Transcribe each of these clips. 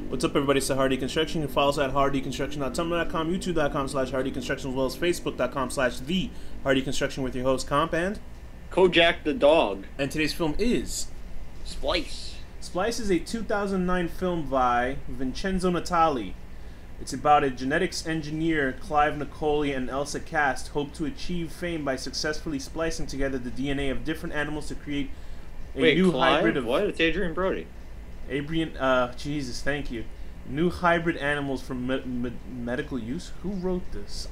What's up, everybody? It's Hardy Construction. You can follow us at hardyconstruction.tumblr.com, youtube.com/hardyconstruction, as well as facebook.com/the Hardy Construction with your host, Comp, and Kojak the dog. And today's film is Splice. Splice is a 2009 film by Vincenzo Natali. It's about a genetics engineer, Clive Nicoli and Elsa Cast, hope to achieve fame by successfully splicing together the DNA of different animals to create a new hybrid of... What? It's Adrian Brody. Jesus, thank you. New hybrid animals for medical use? Who wrote this?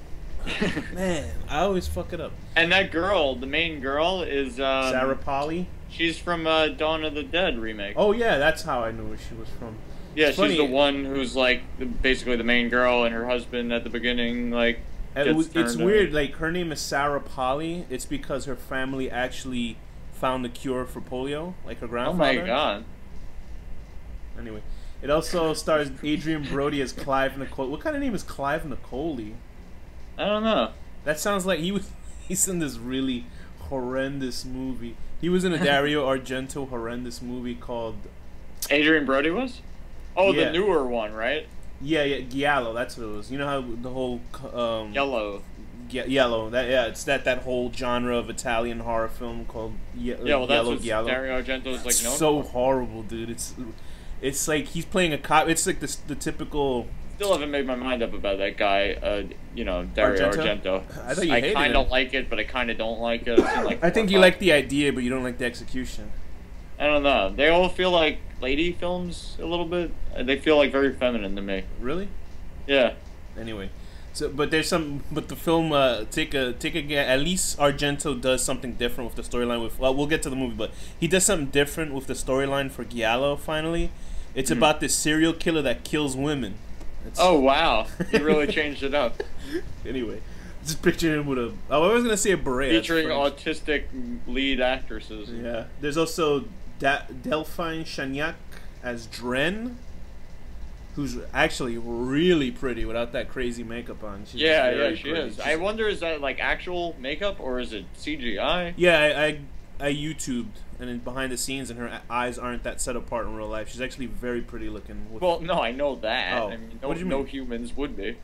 Man, I always fuck it up. And that girl, the main girl, is... Sarah Polley? She's from Dawn of the Dead remake. Oh, yeah, that's how I knew where she was from. Yeah, she's the one who's, like, basically the main girl, and her husband at the beginning, like, it's weird, like, her name is Sarah Polley. It's because her family actually found the cure for polio, like her grandfather. Oh, my God. Anyway, it also stars Adrian Brody as Clive Nicoli. What kind of name is Clive Nicoli? I don't know. That sounds like he's in this really horrendous movie. He was in a Dario Argento horrendous movie called... Adrian Brody was? Oh, yeah. The newer one, right? Yeah, Giallo, that's what it was. You know how the whole... Yellow. Yellow. It's that whole genre of Italian horror film called well, that's what Dario Argento's, like, known so for. Horrible, dude. It's like he's playing a cop. It's like the typical... Still haven't made my mind up about that guy, you know, Dario Argento. I thought you hated kind him. of like it, but I kind of don't like it. I think you like the idea, but you don't like the execution. I don't know. They all feel like lady films a little bit. They feel like very feminine to me. Really? Yeah. Anyway, but the film at least Argento does something different with the storyline. Well, we'll get to the movie, but he does something different with the storyline for Giallo. Finally, it's about this serial killer that kills women. Oh, wow. He really changed it up. Anyway, just picture him with a... Oh, I was going to say a beret. Featuring autistic lead actresses. Yeah. There's also Delphine Chagnac as Dren, who's actually really pretty without that crazy makeup on. She's she is. I wonder, is that, like, actual makeup, or is it CGI? Yeah, I YouTubed, and then behind the scenes, and her eyes aren't that set apart in real life. She's actually very pretty looking. Well, no, I know that. Oh, I mean, no humans would be.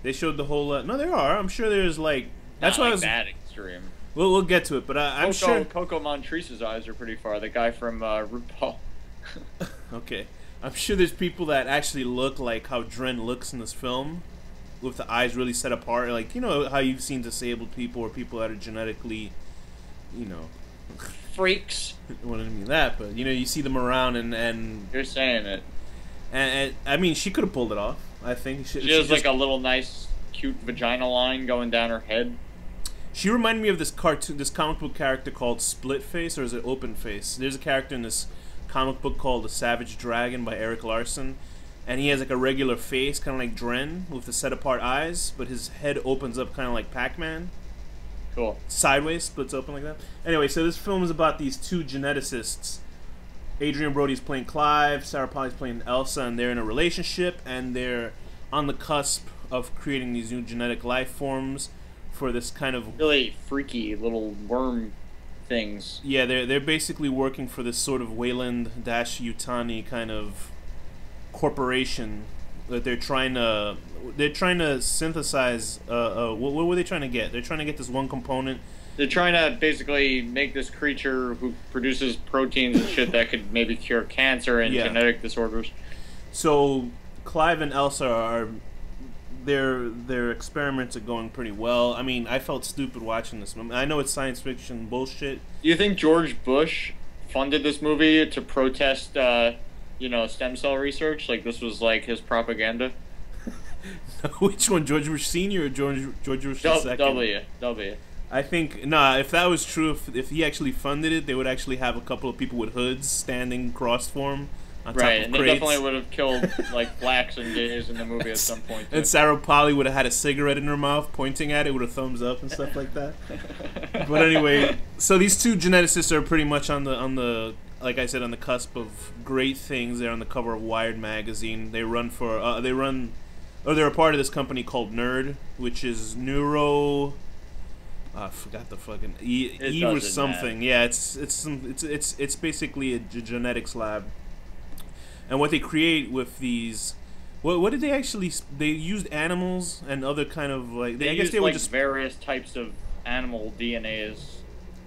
They showed the whole... no, there are. I'm sure there's, like... That's Not why like I was... that extreme. We'll get to it, but I'm sure... Coco Montrese's eyes are pretty far. The guy from RuPaul. Okay. I'm sure there's people that actually look like how Dren looks in this film, with the eyes really set apart. Like, you know how you've seen disabled people or people that are genetically, you know... Freaks. I wouldn't mean that, but, you know, you see them around and... You're saying it. And I mean, she could have pulled it off, I think. She has, like, a little nice, cute vagina line going down her head. She reminded me of this comic book character called Split Face, or is it Open Face? There's a character in this comic book called The Savage Dragon by Eric Larson, and he has like a regular face, kind of like Dren, with the set-apart eyes, but his head opens up kind of like Pac-Man. Cool. Sideways, splits open like that. Anyway, so this film is about these two geneticists. Adrian Brody's playing Clive, Sarah Polley's playing Elsa, and they're in a relationship, and they're on the cusp of creating these new genetic life forms for this kind of... Really freaky little worm things. Yeah, they're basically working for this sort of Wayland-Yutani kind of corporation that they're trying to synthesize. What were they trying to get? They're trying to get this one component. They're trying to basically make this creature who produces proteins and shit that could maybe cure cancer and genetic disorders. So Clive and Elsa are... Their experiments are going pretty well. I mean, I felt stupid watching this. I know it's science fiction bullshit. Do you think George Bush funded this movie to protest, you know, stem cell research? Like, this was, like, his propaganda? Which one, George Bush Sr. or George Bush II? W. I think, nah, if that was true, if he actually funded it, they would actually have a couple of people with hoods standing cross form. Right, and they definitely would have killed, like, blacks and gays in the movie at some point, too. And Sarah Polley would have had a cigarette in her mouth, pointing at it with a thumbs up and stuff like that. But anyway, so these two geneticists are pretty much on the like I said, on the cusp of great things. They're on the cover of Wired magazine. They're a part of this company called Nerd, which is neuro... I forgot the fucking E or something. Matter. Yeah, it's basically a genetics lab. And what they create with these, what did they actually? They used animals and other kind of like. They I guess used they were like just various types of animal DNAs,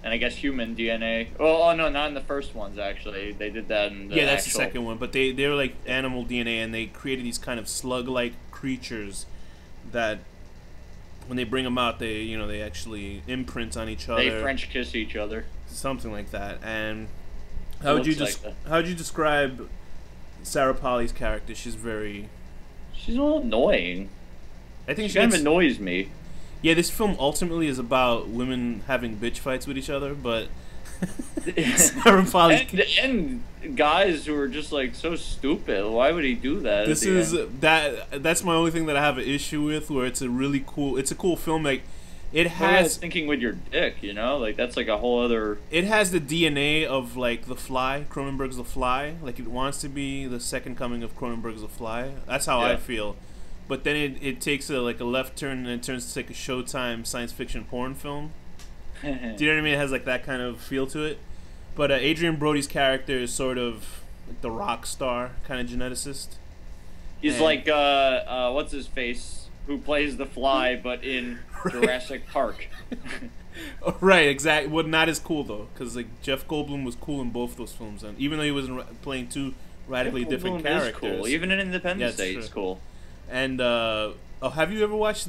and I guess human DNA. Oh no, not in the first ones actually. They did that in the that's the actual... second one. But they were like animal DNA, and they created these kind of slug-like creatures that, when they bring them out, they actually imprint on each other. They French kiss each other. Something like that. And how would you describe Sarah Polley's character? She's a little annoying. I think she kind of annoys me. Yeah, this film ultimately is about women having bitch fights with each other, but Sarah Polley's and guys who are just like so stupid. Why would he do that? That's my only thing that I have an issue with. Where it's a cool film. Like, it has thinking with your dick, like that's like a whole other. It has the DNA of like The Fly, Cronenberg's The Fly. Like, it wants to be the second coming of Cronenberg's The Fly. That's how I feel. But then it takes a left turn and it turns to like a Showtime science fiction porn film. Do you know what I mean? It has like that kind of feel to it. But Adrian Brody's character is sort of like the rock star kind of geneticist. He's like what's his face, who plays the Fly but in Jurassic Park. Right, exactly. Well, not as cool though, because like Jeff Goldblum was cool in both those films, and even though he wasn't playing two radically different characters, is cool. Even in Independence Day, it's cool. And have you ever watched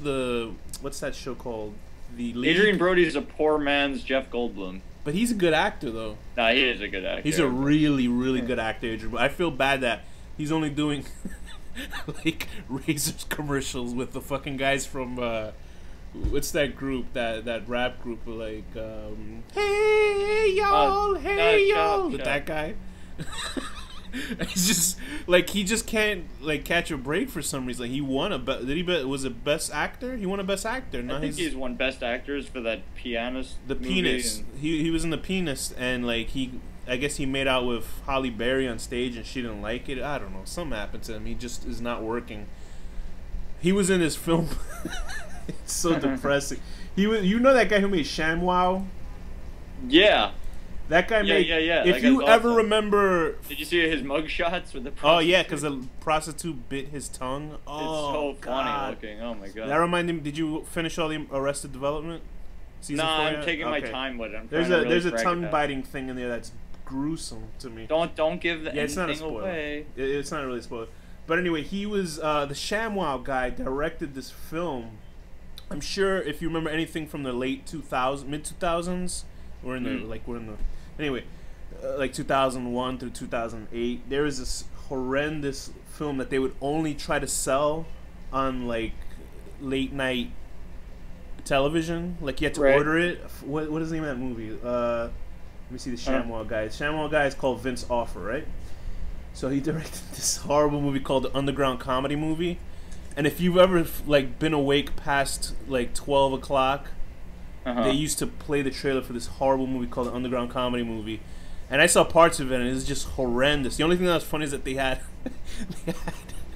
what's that show called? The League? Adrian Brody is a poor man's Jeff Goldblum. But he's a good actor, though. Nah, he is a good actor. He's a really, really good actor, Adrian. I feel bad that he's only doing like Razor's commercials with the fucking guys from what's that group? That rap group like hey y'all, hey y'all, with that guy. It's just like he just can't like catch a break for some reason. Like, he won was it Best Actor? He won a Best Actor. I think he's won Best Actors for that Pianist. The Pianist. He was in The Pianist, and like I guess he made out with Halle Berry on stage, and she didn't like it. I don't know. Something happened to him. He just is not working. He was in this film. It's so depressing. You know that guy who made ShamWow? Yeah. That guy made. Yeah. If you ever remember, did you see his mugshots with the prostitute? Oh yeah, because the prostitute bit his tongue. Oh, it's so funny looking. Oh my god. That reminded me. Did you finish all the Arrested Development? No, I'm taking my time with it. There's a tongue biting thing in there that's gruesome to me. Don't give anything away. It's not really a spoiler. But anyway, he was the ShamWow guy directed this film. I'm sure if you remember anything from the late 2000s, mid 2000s, anyway, like 2001 through 2008, there was this horrendous film that they would only try to sell on like late night television. Like, you had to order it. What is the name of that movie? Let me see the ShamWow guy. ShamWow guy is called Vince Offer, right? So he directed this horrible movie called The Underground Comedy Movie. And if you've ever like been awake past like 12 o'clock, they used to play the trailer for this horrible movie called The Underground Comedy Movie. And I saw parts of it, and it was just horrendous. The only thing that was funny is that they had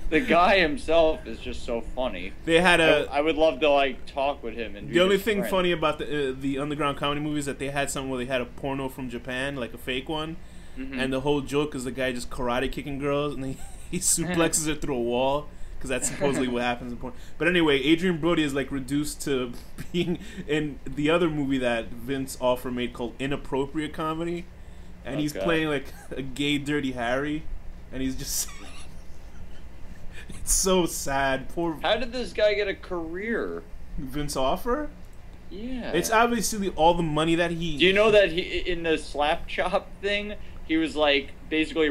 the guy himself is just so funny. They had I would love to like talk with him. And the only thing funny about the Underground Comedy Movie is that they had something where they had a porno from Japan, like a fake one, and the whole joke is the guy just karate kicking girls, and he suplexes her through a wall. Because that's supposedly what happens in porn. But anyway, Adrian Brody is like reduced to being in the other movie that Vince Offer made called Inappropriate Comedy, and he's playing like a gay Dirty Harry, and he's just it's so sad. Poor. How did this guy get a career? Vince Offer? Yeah. It's obviously all the money that he. Do you know that he in the slap chop thing? He was like basically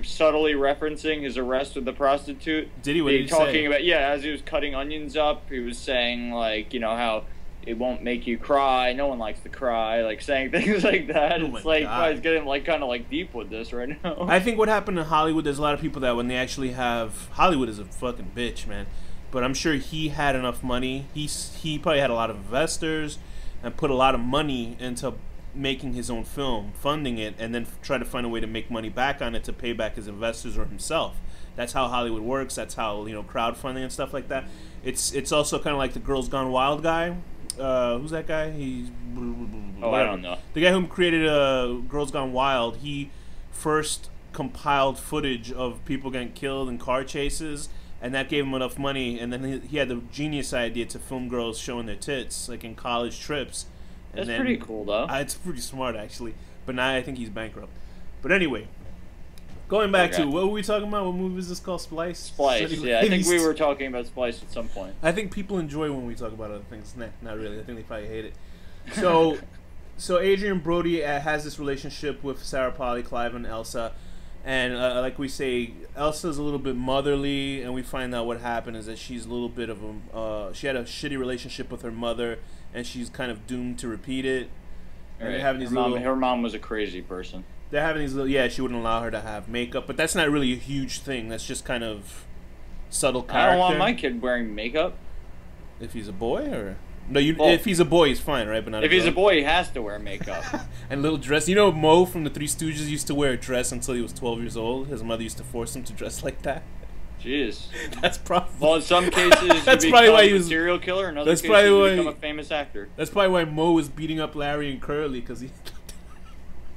subtly referencing his arrest with the prostitute. Did he? What did he talking say? about as he was cutting onions up, he was saying like how it won't make you cry. No one likes to cry. Like saying things like that. It's like guys getting like kind of like deep with this right now. I think what happened in Hollywood, there's a lot of people that when they actually have Hollywood is a fucking bitch, man. But I'm sure he had enough money. He probably had a lot of investors and put a lot of money into making his own film, funding it, and then try to find a way to make money back on it to pay back his investors or himself. That's how Hollywood works. That's how crowdfunding and stuff like that. It's also kind of like the Girls Gone Wild guy. Who's that guy? I don't know. The guy who created Girls Gone Wild. He first compiled footage of people getting killed in car chases, and that gave him enough money. And then he had the genius idea to film girls showing their tits, like in college trips. And That's pretty cool, though. It's pretty smart, actually. But now I think he's bankrupt. But anyway, going back to what were we talking about? What movie is this called? Splice. Splice. Yeah, I think we were talking about Splice at some point. I think people enjoy when we talk about other things. Nah, not really. I think they probably hate it. So, so Adrian Brody has this relationship with Sarah Polly, Clive, and Elsa. And like we say, Elsa's a little bit motherly, and we find out what happened is that she's a little bit of a... she had a shitty relationship with her mother, and she's kind of doomed to repeat it. And right. they're having these her mom was a crazy person. They're having these little... Yeah, she wouldn't allow her to have makeup, but that's not really a huge thing. That's just kind of subtle character. I don't want my kid wearing makeup. If he's a boy, or... No, if he's a boy, he's fine, right? But not if he's a boy, he has to wear makeup. And little dress. You know, Mo from the Three Stooges used to wear a dress until he was 12 years old. His mother used to force him to dress like that. Jeez. That's probably... Well, in some cases, that's you probably become why he was a serial killer. In other cases, you become a famous actor. That's probably why Mo was beating up Larry and Curly, because he...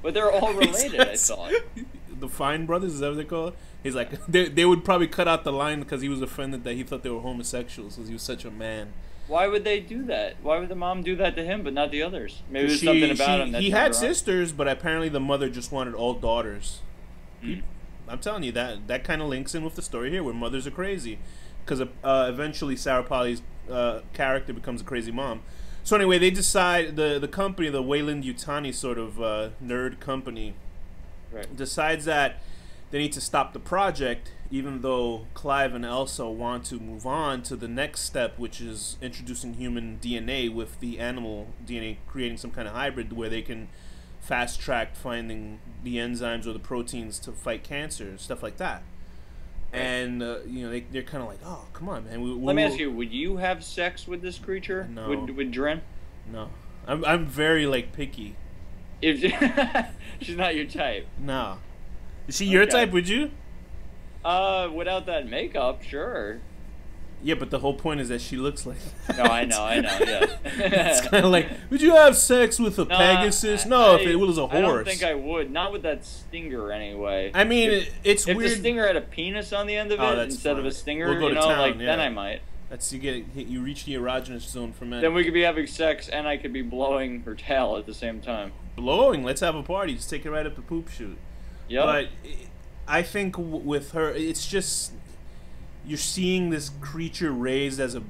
But they're all related, I thought. The Fine Brothers, is that what they call it? He's like... They would probably cut out the line because he was offended that he thought they were homosexuals because he was such a man. Why would they do that? Why would the mom do that to him, but not the others? Maybe there's something about him that he had sisters, but apparently the mother just wanted all daughters. I'm telling you, that kind of links in with the story here, where mothers are crazy. Because eventually Sarah Polly's character becomes a crazy mom. So anyway, they decide, the company, the Wayland Yutani sort of nerd company, decides that they need to stop the project, even though Clive and Elsa want to move on to the next step, which is introducing human DNA with the animal DNA, creating some kind of hybrid where they can fast track finding the enzymes or the proteins to fight cancer, stuff like that. And you know, they're kind of like, oh, come on, man. Let me ask you: would you have sex with this creature? No. With Dren? No, I'm very like picky. If she's not your type. No. Is she your type? Would you? Without that makeup, sure. Yeah, but the whole point is that she looks like that. No, I know, yeah. It's kind of like, would you have sex with a Pegasus? No, if it was a horse. I don't think I would. Not with that stinger, anyway. I mean, it's if weird. If the stinger had a penis on the end of it instead of a stinger, we'll go to town, then I might. That's you reach the erogenous zone for men. Then we could be having sex, and I could be blowing her tail at the same time. Blowing? Let's have a party. Just take her right up the poop chute. Yeah. But I think with her, it's just you're seeing this creature raised as a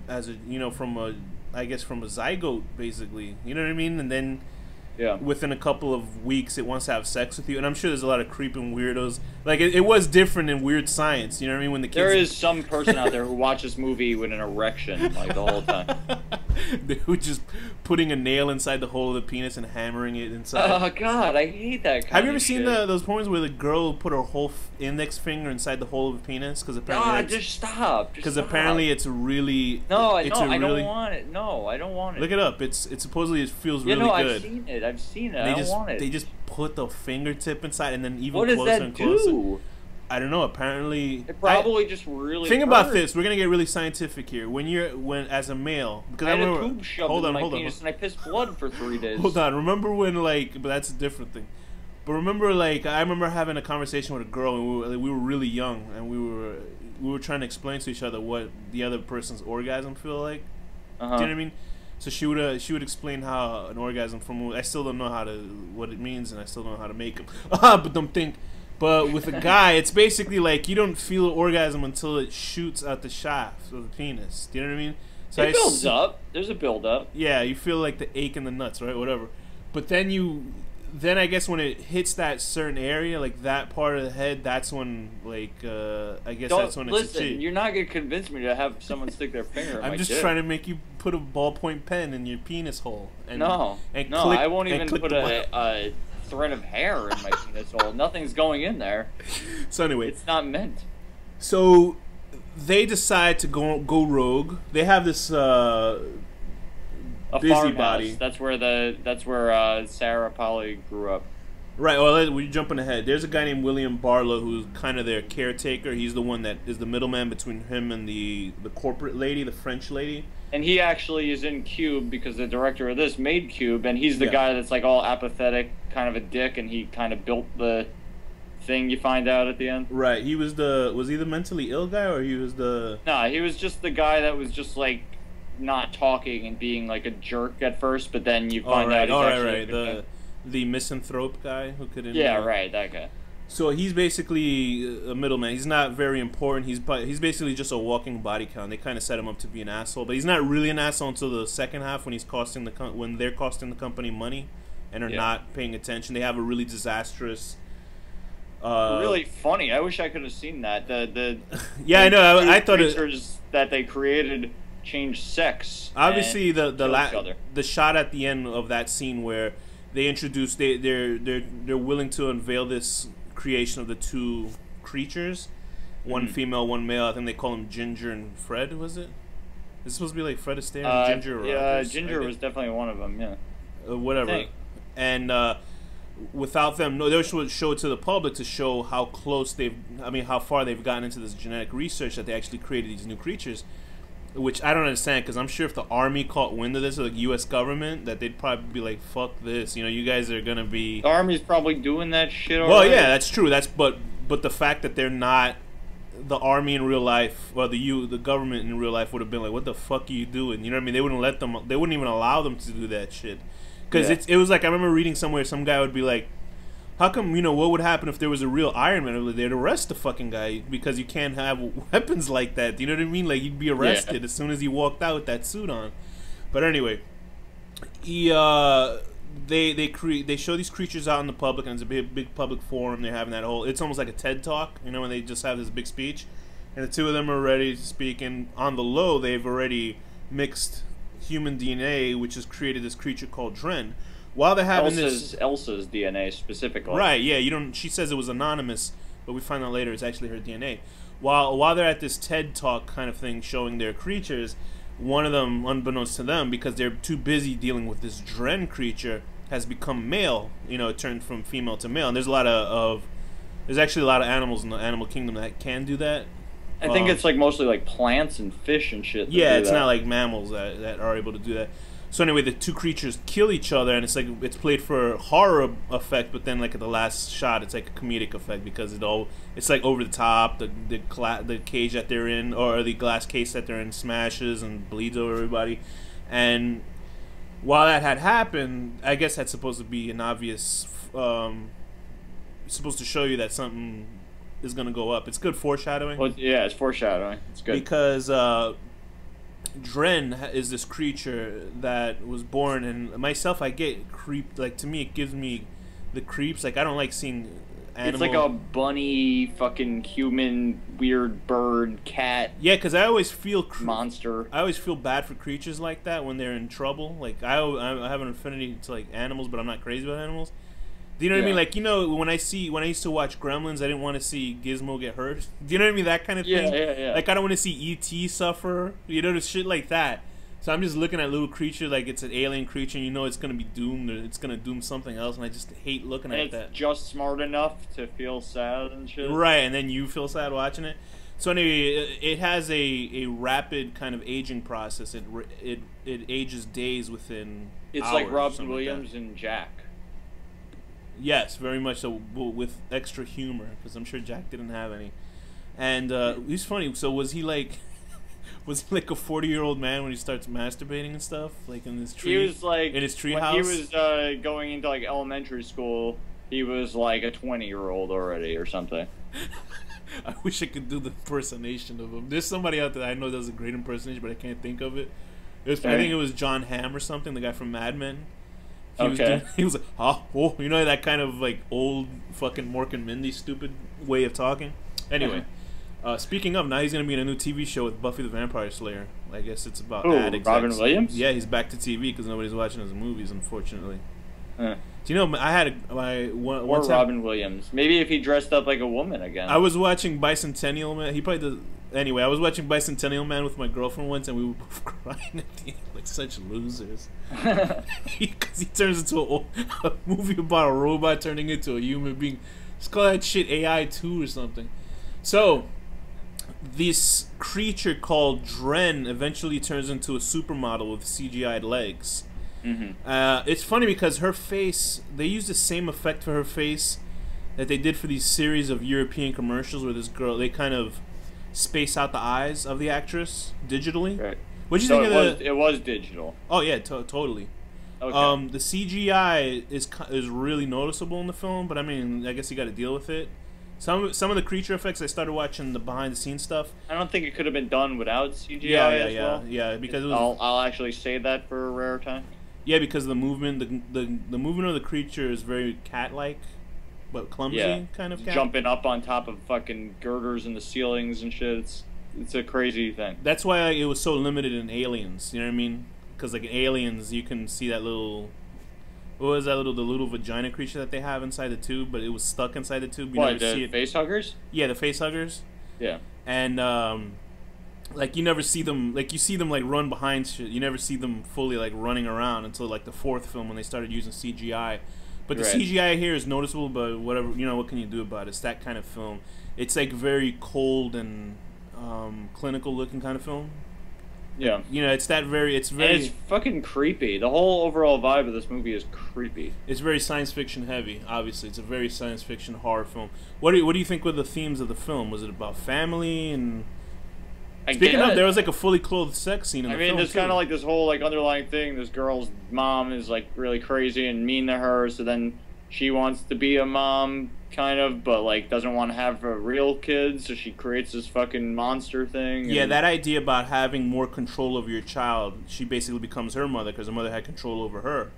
you know, from a zygote, basically. You know what I mean? And then within a couple of weeks, it wants to have sex with you. And I'm sure there's a lot of creeping weirdos. Like it was different in Weird Science. You know what I mean? When the kids, there is some person out there who watches this movie with an erection like the whole time. They were just putting a nail inside the hole of the penis and hammering it inside. Oh God, I hate that. Have you ever seen those porns where the girl put her whole index finger inside the hole of a penis? Because apparently, just stop. Because apparently, it's really I don't want it. No, I don't want it. Look it up. It's supposedly it feels really good. I've seen it. I don't want it. They just put the fingertip inside and then even what closer does that and closer. Do? I don't know. Apparently, it probably just really. Think about this. We're gonna get really scientific here. When as a male, because I had a tube shoved in my penis and I pissed blood for 3 days. Hold on. Remember when but that's a different thing. But remember, I remember having a conversation with a girl, and we were really young, and we were trying to explain to each other what the other person's orgasm feel like. Do you know what I mean? So she would explain how an orgasm I still don't know what it means, and I still don't know how to make them. But with a guy, it's basically like you don't feel an orgasm until it shoots out the shaft of the penis. Do you know what I mean? So it builds up. There's a build up. Yeah, you feel like the ache in the nuts, right? Whatever. But then I guess when it hits that certain area, like that part of the head, that's when that's when it's a cheat. You're not gonna convince me to have someone stick their finger in my I'm just trying to make you put a ballpoint pen in your penis hole. I won't even put a thread of hair in my penis hole. Nothing's going in there. So anyway, it's not meant. So they decide to go rogue. They have this busybody. That's where Sarah Polly grew up. Right. Well, we're jumping ahead. There's a guy named William Barlow who's kind of their caretaker. He's the one that is the middleman between him and the corporate lady, the French lady. And he actually is in Cube because the director of this made Cube, and he's the guy that's like all apathetic, kind of a dick, and he kind of built the thing you find out at the end. Right. He was he the mentally ill guy, or he was the? Nah, he was just the guy that was just like not talking and being like a jerk at first, but then you find out he's actually the misanthrope guy who couldn't. Yeah, right, that guy. So he's basically a middleman. He's not very important. He's basically just a walking body count. They kind of set him up to be an asshole, but he's not really an asshole until the second half when when they're costing the company money and are not paying attention. They have a really disastrous. Really funny. I wish I could have seen that. The I know. I thought creatures that they created changed sex. Obviously, the shot at the end of that scene where they introduce they're willing to unveil this creation of the two creatures, one female, one male. I think they call them Ginger and Fred. Was it? It's supposed to be like Fred Astaire and Ginger. Yeah, Ginger was definitely one of them. Yeah. Whatever. And without them, they would show it to the public to show how how far they've gotten into this genetic research that they actually created these new creatures. Which I don't understand, because I'm sure if the army caught wind of this, or the U.S. government, that they'd probably be like, "Fuck this," you guys are gonna be. The army's probably doing that shit already. Well, yeah, that's true. But the fact that they're not, the army in real life, well, the government in real life would have been like, "What the fuck are you doing?" You know what I mean? They wouldn't let them. They wouldn't even allow them to do that shit. Because it was like, I remember reading somewhere, some guy would be like, how come, what would happen if there was a real Iron Man? They'd arrest the fucking guy because you can't have weapons like that. You know what I mean? Like, you'd be arrested as soon as he walked out with that suit on. But anyway, they show these creatures out in the public, and it's a big public forum. They're having that whole, it's almost like a TED Talk, when they just have this big speech. And the two of them are ready to speak, and on the low, they've already mixed human DNA, which has created this creature called Dren. While they're having Elsa's DNA specifically. Right, yeah, she says it was anonymous, but we find out later it's actually her DNA. While they're at this TED Talk kind of thing showing their creatures, one of them, unbeknownst to them, because they're too busy dealing with this Dren creature, has become male. It turned from female to male. And there's there's actually a lot of animals in the animal kingdom that can do that. I think it's like mostly like plants and fish and shit. Yeah, it's not like mammals that are able to do that. So anyway, the two creatures kill each other, and it's played for horror effect, but then like at the last shot, it's like a comedic effect because it's like over the top. The cage that they're in, or the glass case that they're in, smashes and bleeds over everybody. And while that had happened, I guess that's supposed to be an obvious, supposed to show you that something is gonna go up. It's good foreshadowing. Well, yeah, it's foreshadowing. It's good because. Dren is this creature that was born, and myself, I get creeped. Like, to me, it gives me the creeps. Like, I don't like seeing animals. It's like a bunny, fucking human, weird bird, cat. Yeah, because I always feel monster. I always feel bad for creatures like that when they're in trouble. Like, I have an affinity to like animals, but I'm not crazy about animals. Do you know what I mean? Like, when I used to watch Gremlins, I didn't want to see Gizmo get hurt. Do you know what I mean? That kind of thing. Yeah. Like, I don't want to see E.T. suffer. Shit like that. So I'm just looking at little creature like it's an alien creature, and it's gonna be doomed, or it's gonna doom something else, and I just hate looking at that. It's just smart enough to feel sad and shit. Right, and then you feel sad watching it. So anyway, it has a rapid kind of aging process. It ages days within. It's hours, like Robin Williams and Jack. Yes, very much so, with extra humor, because I'm sure Jack didn't have any. And he's funny. So was he like a 40-year-old man when he starts masturbating and stuff, like in his tree? He was like in his tree house. He was going into like elementary school. He was like a 20-year-old already or something. I wish I could do the impersonation of him. There's somebody out there I know does a great impersonation, but I can't think of it. I think it was John Hamm or something, the guy from Mad Men. He was like, oh, that kind of like old fucking Mork and Mindy stupid way of talking. Anyway, speaking of, now he's gonna be in a new TV show with Buffy the Vampire Slayer. I guess it's about ad execs. Robin Williams? Yeah, he's back to TV because nobody's watching his movies, unfortunately. Do you know, I had one time, Robin Williams. Maybe if he dressed up like a woman again. I was watching Bicentennial Man. He probably does. Anyway, I was watching Bicentennial Man with my girlfriend once, and we were both crying at the end, like such losers. Because he turns into a movie about a robot turning into a human being. Just call that shit AI 2 or something. So, this creature called Dren eventually turns into a supermodel with CGI'd legs. Mm-hmm. It's funny because her face, they used the same effect for her face that they did for these series of European commercials where this girl, they kind of space out the eyes of the actress digitally. Right. What do you think of it was digital. Oh yeah, totally. Okay. The CGI is really noticeable in the film, but I mean, I guess you got to deal with it. Some of the creature effects, I started watching the behind the scenes stuff. I don't think it could have been done without CGI Yeah, because it was, I'll actually say that for a rare time. Yeah, because the movement, the movement of the creature is very cat-like, but clumsy kind of cat. Jumping up on top of fucking girders in the ceilings and shit. It's a crazy thing. That's why it was so limited in Aliens. You know what I mean? Because like in Aliens, you can see that little. What was that the little vagina creature that they have inside the tube, but it was stuck inside the tube. You What, never see the it. face huggers? Yeah, the face huggers. Yeah. And like you never see them. Like you see them like run behind shit. You never see them fully like running around until like the fourth film when they started using CGI. But the CGI here is noticeable. But whatever, you know, what can you do about it? It's that kind of film. It's like very cold and clinical looking kind of film. Yeah. You know, it's very. And it's fucking creepy. The whole overall vibe of this movie is creepy. It's very science fiction heavy. Obviously, it's a very science fiction horror film. What do you think were the themes of the film? Was it about family and? Speaking of, there was like a fully clothed sex scene in the film. I mean, there's kind of like this whole like underlying thing. This girl's mom is like really crazy and mean to her, so then she wants to be a mom, kind of, but like doesn't want to have a real kid, so she creates this fucking monster thing. Yeah, that idea about having more control over your child. She basically becomes her mother because her mother had control over her.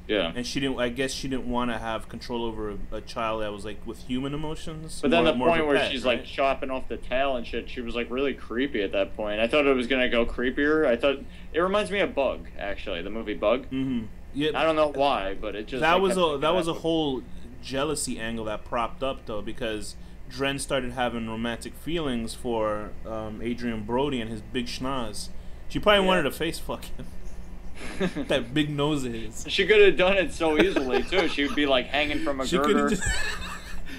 Yeah. And she didn't. I guess she didn't want to have control over a child that was like with human emotions. But then the point where she's like chopping off the tail and shit, she was like really creepy at that point. I thought it was gonna go creepier. I thought it reminds me of Bug, actually, the movie Bug. Mm-hmm. Yeah. I don't know why, but it just that was a whole jealousy angle that propped up though, because Dren started having romantic feelings for Adrian Brody and his big schnoz. She probably wanted to face fuck him. That big nose of his. She could have done it so easily too. She would be like hanging from a girder.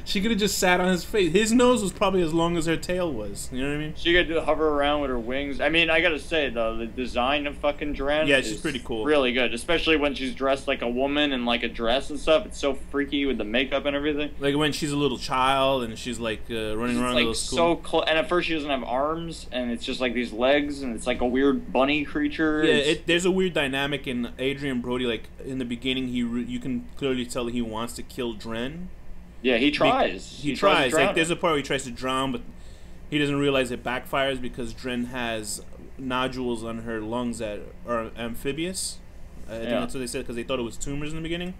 She could have just sat on his face. His nose was probably as long as her tail was. You know what I mean? She could hover around with her wings. I mean, I gotta say though, the design of fucking Dren, she's pretty cool. Really good, especially when she's dressed like a woman in like a dress and stuff. It's so freaky with the makeup and everything. Like when she's a little child and she's like running around like the school. And at first she doesn't have arms, and it's just like these legs, and it's like a weird bunny creature. Yeah, there's a weird dynamic in Adrian Brody. Like in the beginning, you can clearly tell that he wants to kill Dren. Yeah, he tries. He tries. Like there's a part where he tries to drown, but he doesn't realize it backfires because Dren has nodules on her lungs that are amphibious. I think that's what they said because they thought it was tumors in the beginning.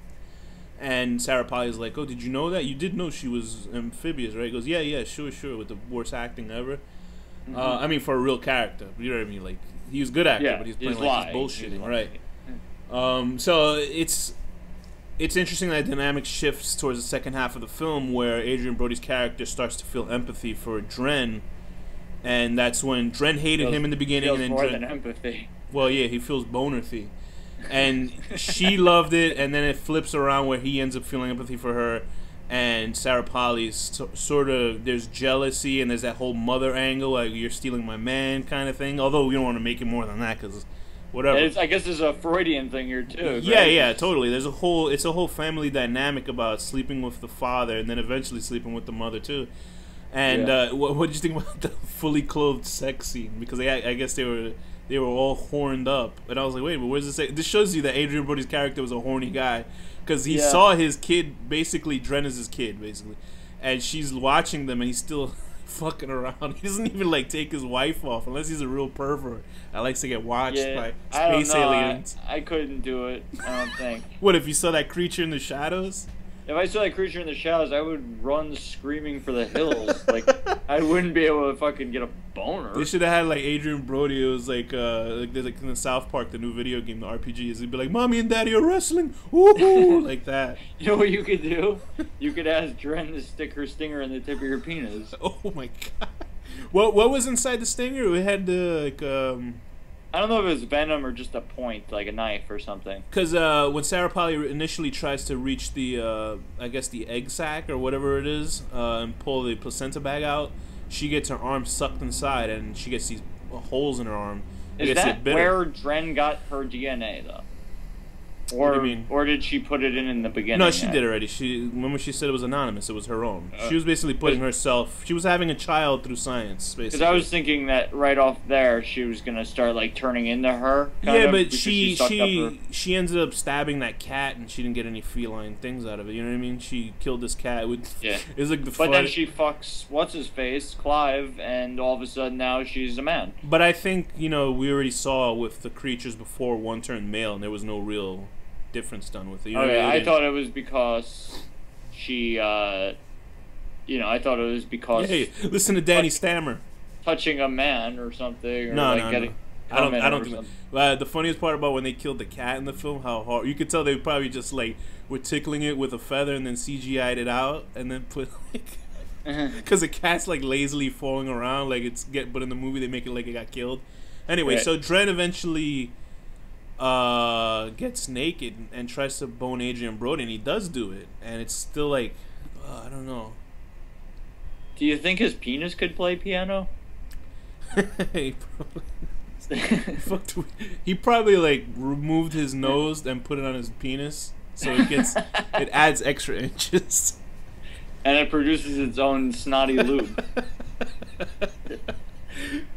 And Sarah Polley's like, "Oh, did you know that? You did know she was amphibious, right?" He goes, "Yeah, sure," with the worst acting ever. Mm-hmm. I mean, for a real character, you know what I mean? Like he was a good actor, but he's playing like he's bullshitting, right? So it's interesting that dynamic shifts towards the second half of the film where Adrian Brody's character starts to feel empathy for Dren, and that's when Dren hated him in the beginning. Feels and more Dren, than empathy. Well, yeah, he feels boner-thy. And she loved it, and then it flips around where he ends up feeling empathy for her, and Sarah Polley's sort of, there's jealousy, and there's that whole mother angle, like, you're stealing my man kind of thing, although we don't want to make it more than that, because whatever. I guess there's a Freudian thing here too. Yeah, totally. It's a whole family dynamic about sleeping with the father and then eventually sleeping with the mother too. And what did you think about the fully clothed sex scene? Because I guess they were all horned up, and I was like, wait, but where's this? This shows you that Adrian Brody's character was a horny guy because he saw his kid, basically Dren is his kid, basically, and she's watching them, and he's still fucking around. He doesn't even like take his wife off unless he's a real pervert that likes to get watched by space aliens. I couldn't do it. I don't think. What if you saw that creature in the shadows? If I saw that creature in the shadows, I would run screaming for the hills. Like I wouldn't be able to fucking get a boner. They should have had like Adrian Brody. It was like there's like in the South Park, the new video game, the RPGs. He'd be like, "Mommy and Daddy are wrestling," ooh, like that. You know what you could do? You could ask Dren to stick her stinger in the tip of your penis. Oh my god! What was inside the stinger? It had the I don't know if it was venom or just a point, like a knife or something. Because when Sarah Polley initially tries to reach the, I guess the egg sac or whatever it is, and pull the placenta bag out, she gets her arm sucked inside, and she gets these holes in her arm. Is that where Dren got her DNA, though? What do you mean? Or did she put it in the beginning? No, she did already. Remember she said it was anonymous. It was her own. She was basically putting herself. She was having a child through science, basically. Because I was thinking that right off there, she was gonna start like turning into her. Yeah, but she ended up stabbing that cat, and she didn't get any feline things out of it. You know what I mean? She killed this cat with. Yeah. It was like but then she fucks what's his face, Clive, and all of a sudden now she's a man. But I think we already saw with the creatures before one turned male, and there was no real difference done with it. I thought it was because she, I thought it was because. Hey, listen to Danny Stammer. Touching a man or something. Or no. I don't think that. The funniest part about when they killed the cat in the film, how hard you could tell they probably just like were tickling it with a feather and then CGI'd it out and then put like because the cat's like lazily falling around like but in the movie they make it like it got killed. Anyway, right. So Dren eventually gets naked and tries to bone Adrian Brody, and he does do it, and it's still like I don't know. Do you think his penis could play piano? He probably like removed his nose and put it on his penis, so it adds extra inches, and it produces its own snotty lube.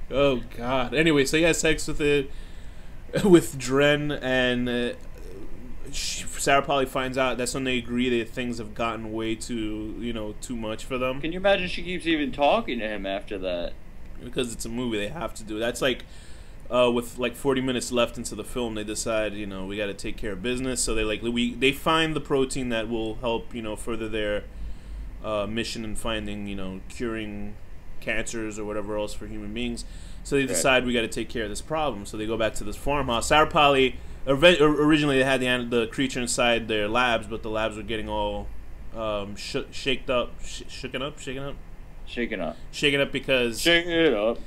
Oh God! Anyway, so he has sex with Dren, and Sarah Polly finds out. That's when they agree that things have gotten way too much for them. Can you imagine she keeps even talking to him after that? Because it's a movie, they have to do it. That's like with like 40 minutes left into the film, they decide we got to take care of business. So they find the protein that will help further their mission in finding curing cancers or whatever else for human beings. So they decide we got to take care of this problem. So they go back to this farmhouse. Sarah Polly originally they had the creature inside their labs, but the labs were getting all shaken up because shake it up.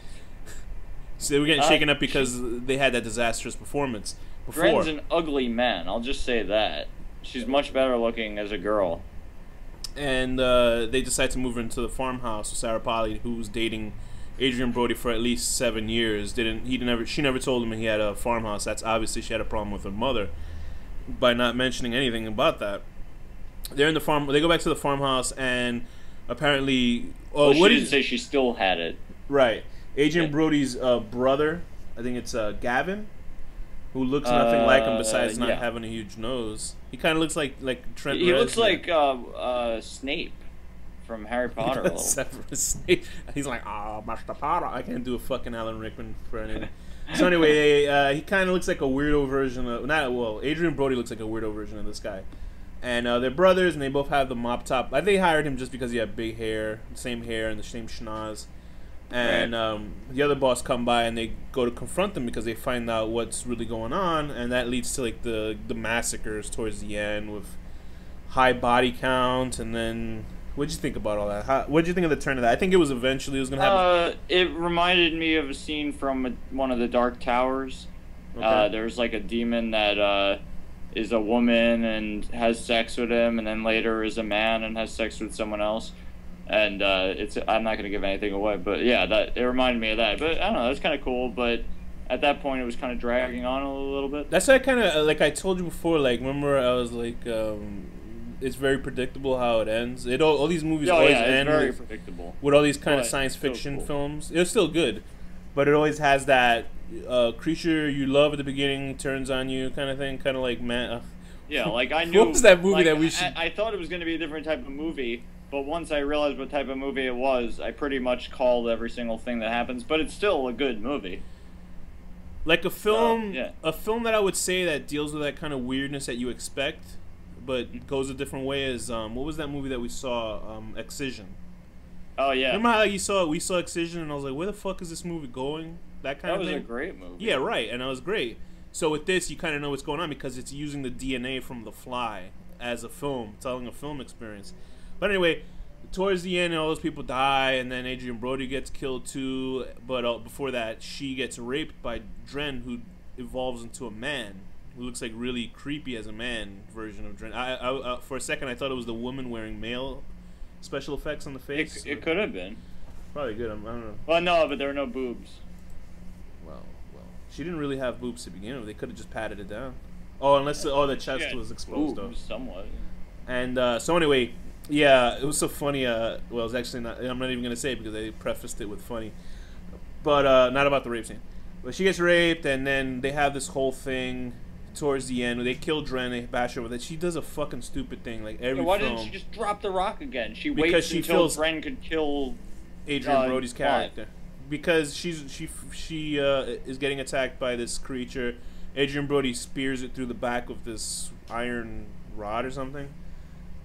So they were getting shaken up because they had that disastrous performance before. Dren's an ugly man. I'll just say that. She's much better looking as a girl. And they decide to move her into the farmhouse. So Sarah Polly, who was dating Adrian Brody for at least 7 years, she never told him he had a farmhouse. That's obviously she had a problem with her mother by not mentioning anything about that. They're in the farm. They go back to the farmhouse, and apparently, she didn't say she still had it. Right. Adrian Brody's brother, I think it's Gavin, who looks nothing like him besides not having a huge nose. He kind of looks like Trent Reznor. He looks like Snape from Harry Potter. Snape. He's like, Master Potter. I can't do a fucking Alan Rickman for anything. So anyway, he kind of looks like a weirdo version of... Adrian Brody looks like a weirdo version of this guy. And they're brothers, and they both have the mop top. They hired him just because he had big hair, same hair, and the same schnoz. And the other boss come by, and they go to confront them because they find out what's really going on, and that leads to like the massacres towards the end with high body count. And then, what'd you think about all that? What'd you think of the turn of that? I think it was going to happen. It reminded me of a scene from one of the Dark Towers. Okay. There's like a demon that is a woman and has sex with him, and then later is a man and has sex with someone else. And I'm not going to give anything away, but yeah, it reminded me of that. But I don't know, that's kind of cool. But at that point, it was kind of dragging on a little bit. That's why I kind of like I told you before. Like, remember I was like, it's very predictable how it ends. All these movies always end very predictable with all these kind of science fiction films. It's still good, but it always has that creature you love at the beginning turns on you kind of thing. Kind of like yeah, like I knew. What was that movie that we should? I thought it was going to be a different type of movie. But once I realized what type of movie it was, I pretty much called every single thing that happens. But it's still a good movie. Like a film, a film that I would say that deals with that kind of weirdness that you expect, but goes a different way is what was that movie that we saw? Excision. Oh yeah. Remember how we saw Excision, and I was like, where the fuck is this movie going? That kind of thing. That was a great movie. Yeah, right, and that was great. So with this, you kind of know what's going on because it's using the DNA from The Fly as a film, telling a film experience. But anyway, towards the end, all those people die, and then Adrian Brody gets killed too. But before that, she gets raped by Dren, who evolves into a man, who looks like really creepy as a man version of Dren. I for a second, I thought it was the woman wearing male special effects on the face. It could have been. Probably good. I don't know. Well, no, but there were no boobs. Well, she didn't really have boobs to begin with. They could have just patted it down. Oh, unless the chest was exposed though. Somewhat. And so anyway, yeah, it was so funny. Well, it's actually not. I'm not even gonna say it because they prefaced it with funny, but not about the rape scene. But she gets raped, and then they have this whole thing towards the end where they kill Dren, they bash her with it. She does a fucking stupid thing like every why film. didn't she just drop the rock again? She Because waits she until feels Dren could kill Adrian Brody's character. Because she is getting attacked by this creature. Adrian Brody spears it through the back with this iron rod or something,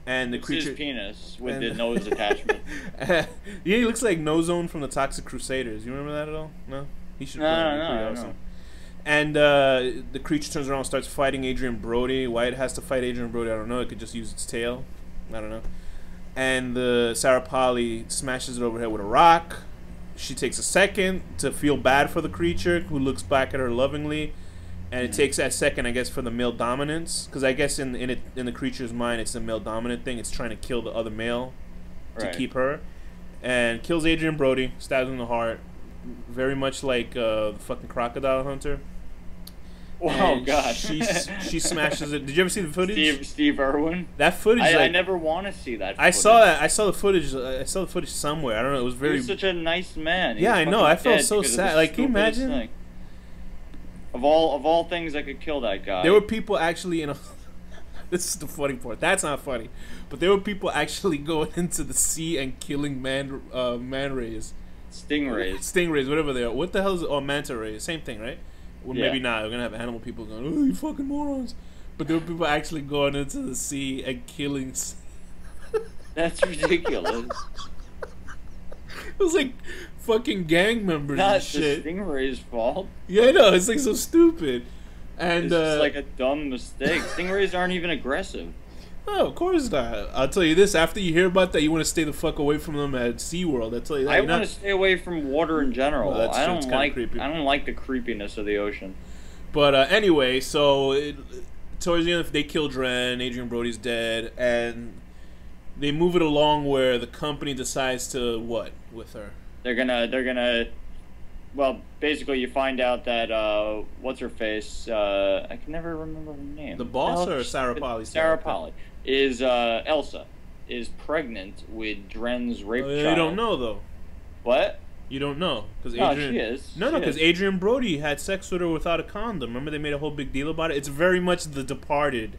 and the creature his penis with the nose attachment. Yeah, he looks like Nozone from the Toxic Crusaders. You remember that at all? No, he should. No. And the creature turns around and starts fighting Adrian Brody. Why it has to fight Adrian Brody, I don't know. It could just use its tail. I don't know. And Sarah Polly smashes it overhead with a rock. She takes a second to feel bad for the creature, who looks back at her lovingly. And it takes that second, I guess, for the male dominance. Because I guess in the creature's mind, it's a male dominant thing. It's trying to kill the other male to keep her. And kills Adrian Brody, stabs him in the heart. Very much like the fucking crocodile hunter. Oh god! She smashes it. Did you ever see the footage? Steve Irwin. That footage. I never want to see that. Footage. I saw that. I saw the footage. I saw the footage somewhere. I don't know. It was very. He was such a nice man. Yeah, I know. I felt so sad. Like, can you imagine? Thing. Of all things that could kill that guy. There were people actually in a. This is the funny part. That's not funny, but there were people actually going into the sea and killing man rays. Stingrays, whatever they are. What the hell is it? Oh, manta rays. Same thing, right? Well, yeah. Maybe not. We're gonna have animal people going, "Oh, you fucking morons!" But there were people actually going into the sea and killing. That's ridiculous. It was like fucking gang members and shit. Not the stingray's fault. Yeah, I know. It's like so stupid. And it's just like a dumb mistake. Stingrays aren't even aggressive. Oh, of course not. I'll tell you this, after you hear about that, you want to stay the fuck away from them at SeaWorld. I'll tell you that. I want to stay away from water in general. Well, I don't like the creepiness of the ocean. But anyway, so towards the end, they kill Dren, Adrian Brody's dead, and they move it along where the company decides to what with her? They're gonna well, basically you find out that what's her face? I can never remember her name. The boss or Sarah Polly? Sarah Polly is Elsa is pregnant with Dren's rape child. You don't know though. What? You don't know because no, she is. No, because Adrian Brody had sex with her without a condom. Remember, they made a whole big deal about it. It's very much The Departed.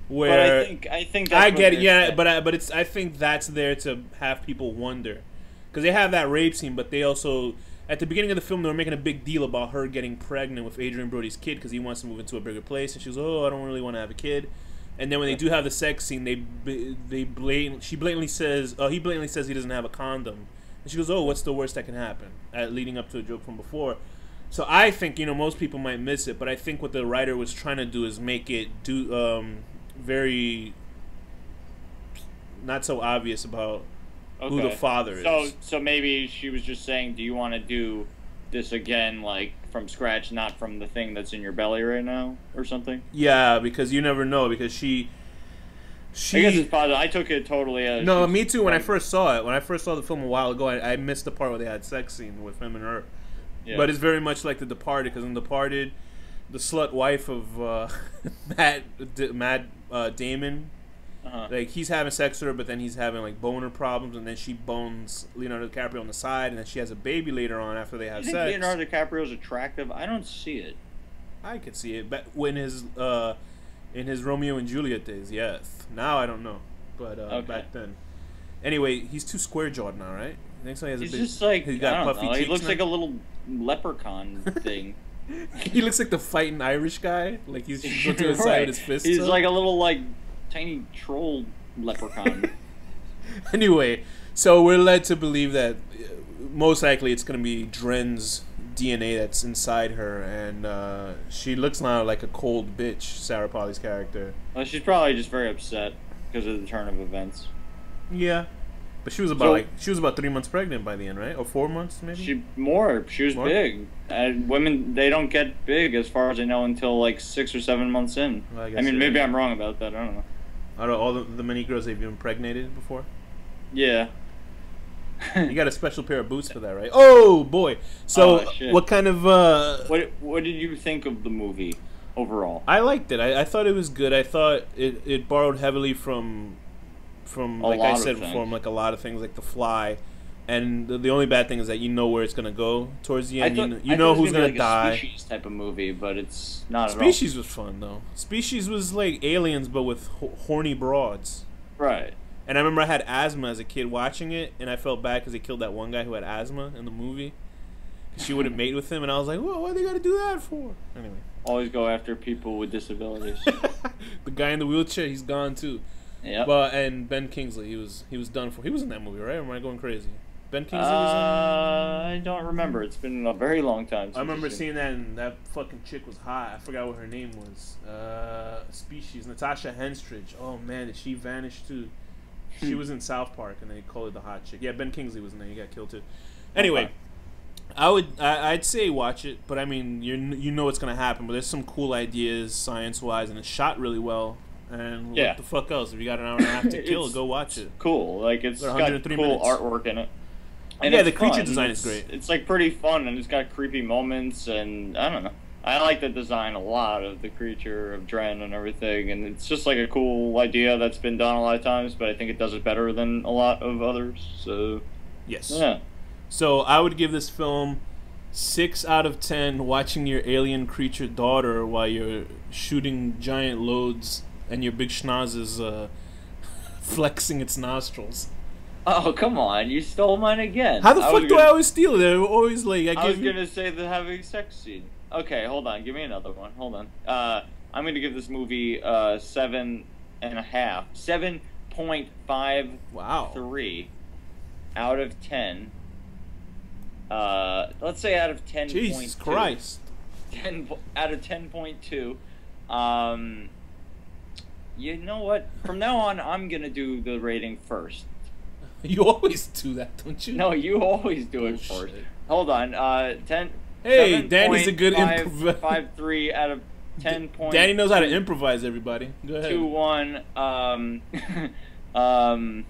Where but I think that's I get it, yeah, but it's I think that's there to have people wonder, because they have that rape scene, but they also at the beginning of the film they were making a big deal about her getting pregnant with Adrian Brody's kid because he wants to move into a bigger place, and she was, oh, I don't really want to have a kid. And then when they do have the sex scene, he blatantly says he doesn't have a condom, and she goes, oh, what's the worst that can happen? Leading up to a joke from before. So I think, you know, most people might miss it, but I think what the writer was trying to do is make it very not so obvious about who the father is. So maybe she was just saying, do you want to do this again, like from scratch, not from the thing that's in your belly right now or something? Yeah, because you never know, because she I guess it's positive. I took it totally as... No, me too. When I first saw it, when I first saw the film a while ago, I missed the part where they had sex scene with him and her. Yeah. But it's very much like The Departed, because in The Departed, the slut wife of Matt Damon, like he's having sex with her, but then he's having like boner problems, and then she bones Leonardo DiCaprio on the side, and then she has a baby later on after they have sex. You think Leonardo DiCaprio is attractive? I don't see it. I could see it, but when in his Romeo and Juliet days, yes. Now I don't know, but back then. Anyway, he's too square jawed now, right? I think so. He has he's a big, just like, he's got I don't puffy know. He looks now. like a little leprechaun thing. He looks like the fighting Irish guy. Like he's going to his side with his fists. He's like a little like tiny troll leprechaun. Anyway, so we're led to believe that most likely it's going to be Dren's DNA that's inside her, and she looks now like a cold bitch, Sarah Polly's character. Well, she's probably just very upset because of the turn of events. Yeah, but she was about she was about 3 months pregnant by the end, right? Or 4 months, maybe. She was big. And women, they don't get big, as far as I know, until like 6 or 7 months in. Well, I mean, maybe I'm wrong about that. I don't know. Out of all the many girls they've been impregnated before. Yeah. You got a special pair of boots for that, right? Oh boy! So, what kind of What did you think of the movie? overall? I liked it. I thought it was good. I thought it borrowed heavily from A like I lot of said things. before, like a lot of things, like The Fly. And the only bad thing is that you know where it's gonna go towards the end. You I thought know it was who's gonna gonna be like die. a Species type of movie, but it's not at all. Species was fun though. Species was like Aliens, but with horny broads. Right. And I remember I had asthma as a kid watching it, and I felt bad because they killed that one guy who had asthma in the movie. 'Cause she wouldn't mate with him, and I was like, "Whoa, why they gotta do that for?" Anyway, Always go after people with disabilities. the guy in the wheelchair, he's gone too. Yep. But and Ben Kingsley, he was done for. He was in that movie, right? Or am I going crazy? Ben Kingsley was I don't remember. It's been a very long time. in. I remember seeing that, and that fucking chick was hot. I forgot what her name was. Species, Natasha Henstridge. Oh man, did she vanish too? She was in South Park, and they called her the hot chick. Yeah, Ben Kingsley was in there. He got killed too. Anyway. Okay. I'd say watch it, but I mean, you know what's gonna happen. But there's some cool ideas science-wise, and it's shot really well. And Yeah. what the fuck else? If you got an hour and a half to kill, go watch it. Cool. Like it's They're got 103 cool minutes. artwork in it. And Yeah, it's the creature fun. design is It's- great. It's like pretty fun, and it's got creepy moments, and I don't know. I like the design a lot of the creature of Dren and everything, and it's just like a cool idea that's been done a lot of times, but I think it does it better than a lot of others. So Yes. yeah. So I would give this film 6 out of 10. Watching your alien creature daughter while you're shooting giant loads, and your big schnoz is flexing its nostrils. Oh, come on. You stole mine again. How the fuck do I always steal it? They're always like I was give you... gonna say the having sex scene. Okay, hold on. Give me another one. Hold on. I'm gonna give this movie 7.5, 7.53 Wow. out of 10. Let's say out of 10. Jesus Christ. 10 out of 10.2. You know what? From now on, I'm gonna do the rating first. You always do that, don't you? No, you always do it Bullshit. first. Hold on. 10. Hey, Danny's a good improv. 5.3 out of 10. Danny knows how to improvise, everybody. Go ahead. 2.1. Man,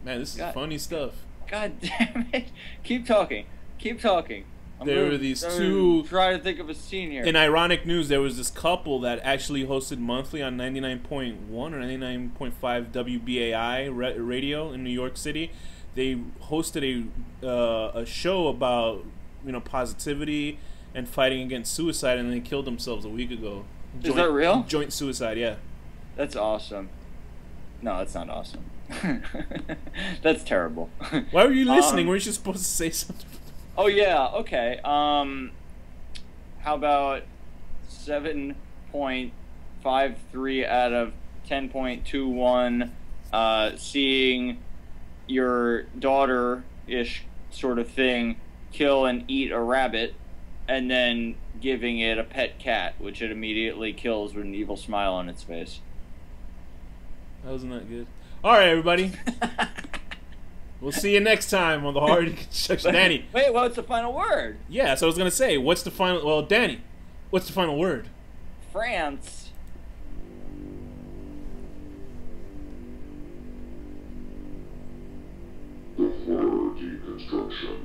this is God. funny stuff. God damn it! Keep talking. Keep talking. There were these two. Try to think of a scene here. In ironic news, there was this couple that actually hosted monthly on 99.1 or 99.5 WBAI radio in New York City. They hosted a show about positivity and fighting against suicide, and they killed themselves a week ago. Is that real? Joint suicide, yeah. That's awesome. No, that's not awesome. That's terrible. Why were you listening? Weren't you supposed to say something? Oh yeah, okay. How about 7.53 out of 10.21? Seeing your daughter-ish sort of thing kill and eat a rabbit, and then giving it a pet cat, which it immediately kills with an evil smile on its face. That wasn't that good. All right, everybody. We'll see you next time on the Hard Construction. Danny. Wait, what's the final word? Yeah, so I was going to say, what's the final... Well, Danny, what's the final word? France. The horror deconstruction.